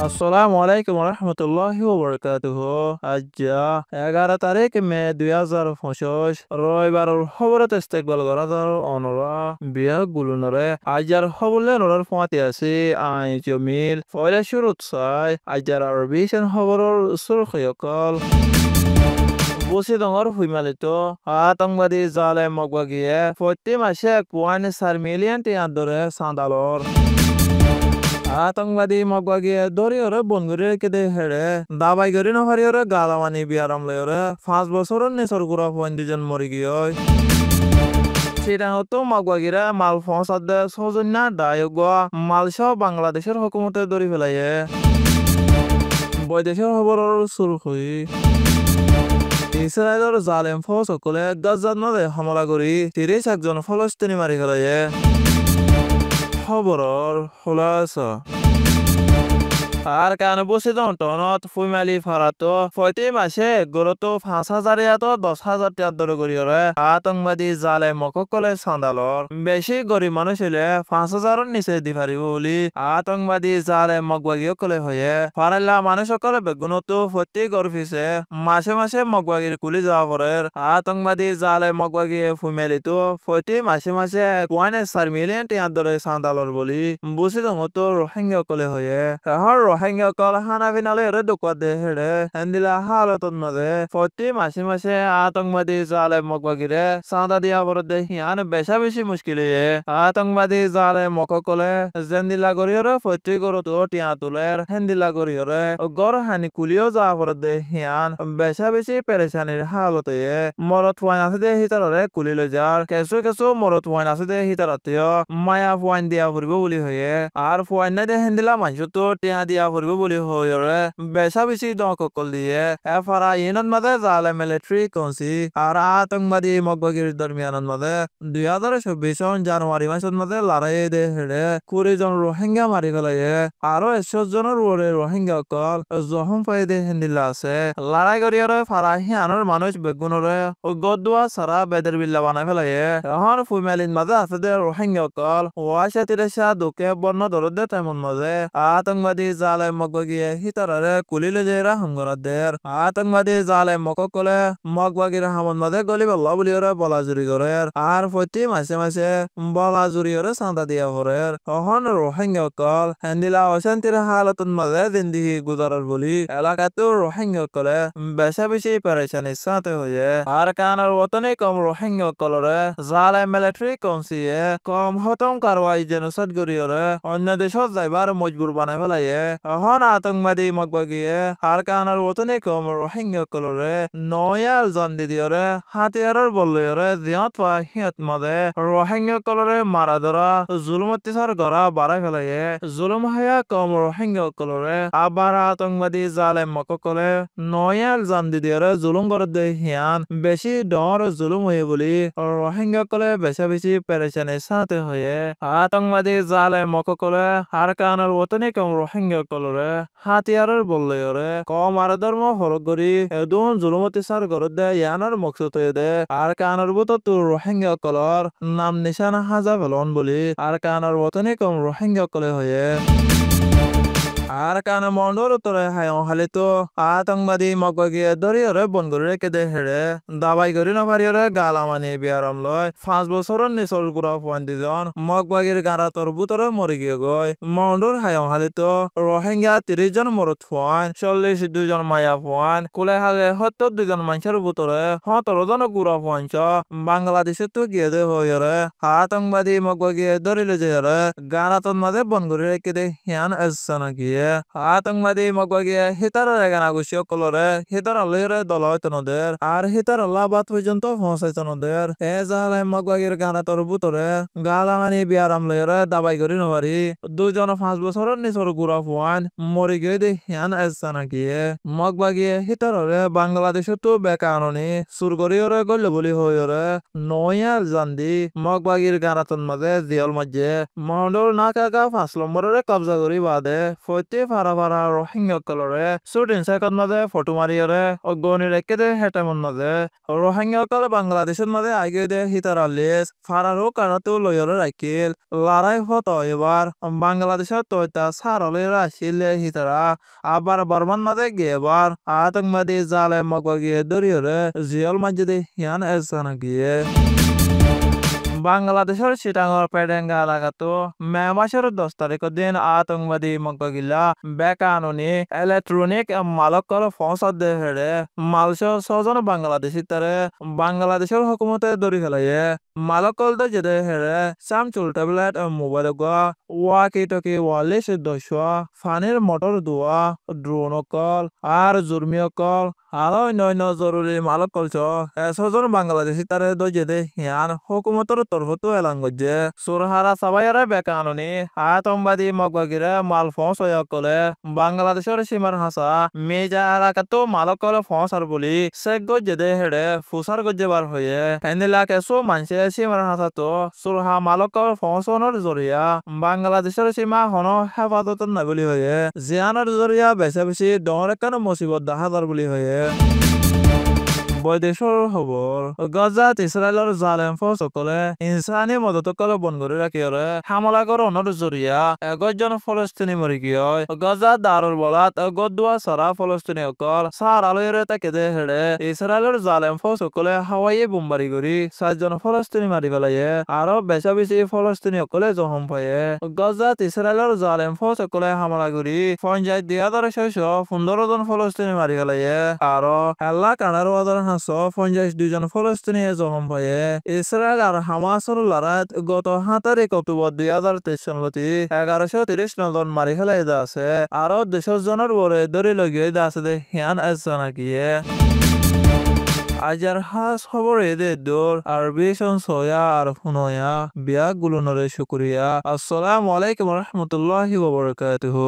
আসসালামু আলাইকুম রহমতুল্লাহি ওবরকাতুহ। আজ 11 তারিখ মে 2025 রবিবারের খবরত ইস্তেকবাল করার অনরা বিয়া গুলুনরে আজার খবরলে নরার ফাঁতি আছে আই জমিল ফয়লা শুরুত চাই আজার আরবিশন খবরের সুরখয়কল বসে ডঙর হুইমালিত আতঙ্কবাদী জালে মগবাগিয়ে প্রতি মাসে 1.4 মিলিয়ন টিয়ার দরে সান্দালর আতঙ্কবাদী মগবাগিয়ে দরিয়রে বনগুড়ি কেদে হেড়ে দাবাই গরি নহারিয়রে গালামানি বিয়ারাম লয়রে 5 বছরের নেচর গুড়া হইন দুজন মরি গিয়ে সেটা হতো মগবাগিরা মাল ফসাদে সৌজন্যা দায়ক মালসহ বাংলাদেশের হকুমতে দরি ফেলাইয়ে বৈদেশিক খবরের শুরু হই ইসরায়েলের জালেম ফৌজ সকলে গাজার নদে হামলা করি 30 একজন ফলস্তিনি মারি ফেলাইয়ে খবরের খোলাসা আর কান বসে টনত ফুইমালি ফারাতো ফয়তে মাসে গরতো 5,000 এত 10,000 টিয়ার দরে করিয়রে আতঙ্কবাদী জালে মককলে সান্দালর বেশি গরিব মানুষ হলে 5,000 নিচে দি পারিব বলি আতঙ্কবাদী জালে মগবাগিও কলে হয়ে ফারাল্লা মানুষ সকলে বেগুনতো ফতি গরফিছে মাসে মাসে মগবাগির কুলি যাওয়া পরে আতঙ্কবাদী জালে মগবাগিয়ে ফুইমালিতো ফতি মাসে মাসে 1.4 মিলিয়ন টিয়ার দরে সান্দালর বলি বুঝি মতো রোহিঙ্গা কলে হয়ে রোহিঙ্গা কল হানা ফিনালে দোকাতে হেড়ে হেন্দিলা হালতন মাঝে প্রতি মাসে মাসে আতঙ্কবাদী জালে মগবাগিরে চাঁদা দিয়া বরদে হিয়ান বেশা বেশি মুশকিল আতঙ্কবাদী জালে মককলে জেন্দিলা গরিয়রে প্রতি গরতো টিয়া তুলের হেন্দিলা গরিয়রে গড় হানি কুলিও যা বরদে হিয়ান বেশা বেশি পেরেশানির হালতে মরত ওয়াইন আছে দে হিতারে কুলি লৈ যার কেঁচু কেঁচু মরত ওয়াইন আছে দে হিতারাতেও মায়া ওয়াইন দিয়া ফুরিব বলি হয়ে আর ওয়াইন না দে হেন্দিলা মানুষ তো টিয়া দিয়া ফুরিব বলি হয়ে বেশা বেশি দকল দিয়ে এফারা ইনত মাঝে জালে মিলিটারি কনসি আর আতঙ্কবাদী মগবাগির দরমিয়ানত মাঝে 2024 সন জানুয়ারি মাসের মাঝে লড়াই দে হেড়ে 20 জন রোহিঙ্গা মারি ফেলাইয়ে আরো 100 জনের উপরে রোহিঙ্গা কল জখম পাই দে হেন্দিলা আছে লড়াই করিয়ারে ফারা হিয়ানোর মানুষ বেগুনরে গদুয়া সারা বেদের বিল্লা বানাই ফেলাইয়ে এখন ফুইমালিন মাঝে আছে দে রোহিঙ্গা কল ওয়াশা তিরেশা দুকে বর্ণ দরদে তেমন মাঝে আতঙ্কবাদী জালে মগবাগিয়ে হিতারে কুলিলে জেরা হামগরাদের আতঙ্কবাদী জালে মককলে মগবাগির হামন মাঝে গলি বল্লা বলিওরে বলা জুরি করে আর প্রতি মাসে মাসে বলা জুরিওরে চাঁদা দিয়া ভরে তখন রোহিঙ্গা কল হেন্দিলা অশান্তির হালতন মাঝে জিন্দিগি গুজারার বলি এলাকাতেও রোহিঙ্গা কলে বেশা বেশি পেরেশানির সাথে হয়ে আর কানার ওতনে কম রোহিঙ্গা কলরে জালে মিলিটারি কনসিয়ে কম হতম কারওয়াই জেনোসাইড গরিয়রে অন্য দেশত যাইবার মজবুর বানাই ফেলাইয়ে এখন আতঙ্কবাদী মগবাগিয়ে আর কানার ওতনে কম রোহিঙ্গা কলরে নয়াল জান দিদিয়রে হাতিয়ারের বলয়রে জিয়াত পা হিয়াত মাঝে রোহিঙ্গা কলরে মারা ধরা জুলুম অত্যাচার করা বাড়াই ফেলাইয়ে জুলুম হায়া কম রোহিঙ্গা কলরে আবার আতঙ্কবাদী জালে মককলে নয়াল জান দিদিয়রে জুলুম করে দে হিয়ান বেশি ডর জুলুম হয়ে বলি রোহিঙ্গা কলে বেশা বেশি পেরেশানির সাথে হয়ে আতঙ্কবাদী জালে মককলে আর কানার ওতনে কম রোহিঙ্গা কলরে হাতিয়ারের বলয়রে কম আর ধর্ম হরক করি এদুন জুলুম অত্যাচার করে দে ইয়ানার মকসুদ হয়ে দে আর কানার বুত তোর রোহিঙ্গা কলর নাম নিশান হাজা ফেলন বলি আর কানার ওতনে কম রোহিঙ্গা কলে হয়ে আর কানে মন্ডর উত্তরে হায়ং হালিতো আতঙ্কবাদী মগবাগিয়ে দরিয়রে বনগুড়ি কেদে হেড়ে দাবাই গরি নভারিয়রে গালামানি বিয়ারম লয় 5 বছরের নিচর গুড়া ফুয়ান দিজন মগবাগির গারাতর বুতরে মরি গিয়ে গই মন্ডর হায়ং হালিতো রোহিঙ্গা 30 জন মরত ফুয়ান 42 জন মায়া ফুয়ান কুলে হাগে 72 জন মানুষের বুতরে 17 জন গুড়া ফুয়ানছ বাংলাদেশে তো গিয়ে দে হইরে আতঙ্কবাদী মগবাগিয়ে দরিলে যেরে গারাতর মাঝে বনগুড়ি কেদে হিয়ান এসনা গিয়ে আতঙ্কবাদী মগবাগিয়ে হিতার রেগানা গুছিও কলরে হিতার আলহিরে দলয়তনদের আর হিতার আল্লাহবাদ পর্যন্ত পৌঁছাইতনদের এ জালে মগবাগির গানাতর বুতরে গালামানি বিয়ারাম লয়রে দাবাই করি নবারি 2 জন 5 বছরের নিচর গুড়া ফুয়ান মরি গিয়ে দে হিয়ান এসনা গিয়ে মগবাগিয়ে হিতারে বাংলাদেশে তো বেকাননি সুরগরিয়রে গল্য বলি হইরে নয়াল জান্দি মগবাগির গানাতন মাঝে জিয়ল মাঝে মহন্দর না কাকা 5 নম্বরের কবজা করি বাদে সত্যি ফারা ফারা রোহিঙ্গা কলরে শুটিং সেকন্ড মাঝে ফটো মারিয়রে অগনি রেখে দে হেটে মন মাঝে রোহিঙ্গা কল বাংলাদেশের মাঝে আগে দে হিতার আলিস ফারারও কারাতেও লয়রে রাখিল লড়াই হতো এবার বাংলাদেশের তৈতা সারলেরা আসিলে হিতারা আবার বর্মান মাঝে গিয়েবার আতঙ্কবাদী জালে মগিয়ে দরিয়রে জিয়ল মাঝে হিয়ান এসানা গিয়ে বাংলাদেশের চিটাঙর পেডেঙ্গা এলাকাতো মে মাসের 10 তারিখের দিন আতঙ্কবাদী মগগিলা বেকানুনি ইলেকট্রনিক মালকর ফসদ দেহেরে মালস ছজন বাংলাদেশি তারে বাংলাদেশের হুকুমতে ধরি ফেলাইয়ে মালকল দে যেতে হেরে Shamsul tablet mobile walkie talkie ওয়ালিশ দশ ফানির মোটর দোয়া ড্রোন কল আর জুর্মি কল আরো অন্যান্য জরুরি মালক কলছ ছজন বাংলাদেশি তারে দে হিয়ান হুকুমতর তরফতো এলান গজে সুরহারা সাবাইয়ারে বেকানুনি আতঙ্কবাদী মগবাগিরে মাল ফস কলে বাংলাদেশের সীমার হাসা মেজা এলাকাতো মালক কল ফসার বলি শেখ গজে হেড়ে ফুসার গজে বার হয়ে এনিলাকে সো মানসে সীমার হাসাতো সুরহা মালক কল ফসনের জরিয়া বাংলাদেশের সীমা হন হেফাজত নাই বলি হয়ে জিয়ানের জরিয়া বেছে বেশি ডর কেন মুসিবত দাহাদার বলি হয়ে বৈদেশৰ খবৰ গজাত ইছৰাইলৰ জালেম ফৌজসকলে ইনচানী মদতকলে বন্ধ কৰি ৰাখিৰে হামলা কৰাৰ জৰিয়া এগজন ফলস্তিনী মৰি গিয় গজাত দাৰুৰ বলাত গদুৱা চৰা ফলস্তিনীসকল চাৰ আলৈৰে তাকে দে হেৰে ইছৰাইলৰ জালেম ফৌজসকলে হাৱাই বোমবাৰী কৰি 4জন ফলস্তিনী মাৰি পেলায়ে আৰু বেচা বেছি ফলস্তিনীসকলে জখম পায়ে গজাত ইছৰাইলৰ জালেম ফৌজসকলে হামলা কৰি পঞ্চায়ত 2615জন ফলস্তিনী মাৰি পেলায়ে আৰু এলা কানাৰ পঞ্চাশ জন ফলস্তিনীয়ে জখম পায়ে ইসরায়েল আর হামাসের লড়াইত গত 7 অক্টোবর 2023 সালতি 1130 জন মারি ফেলাই আছে আর 200 জনের বলে ধরে লগিয়ে আছে হিয়ান এসানা গিয়ে আজার হাস খবর এদে দূর আরবি সয়া আর হুনয়া বিয়া গুলনরে শুকরিয়া আসসালামু আলাইকুম রহমতুল্লাহি ওয়া বারাকাতুহু।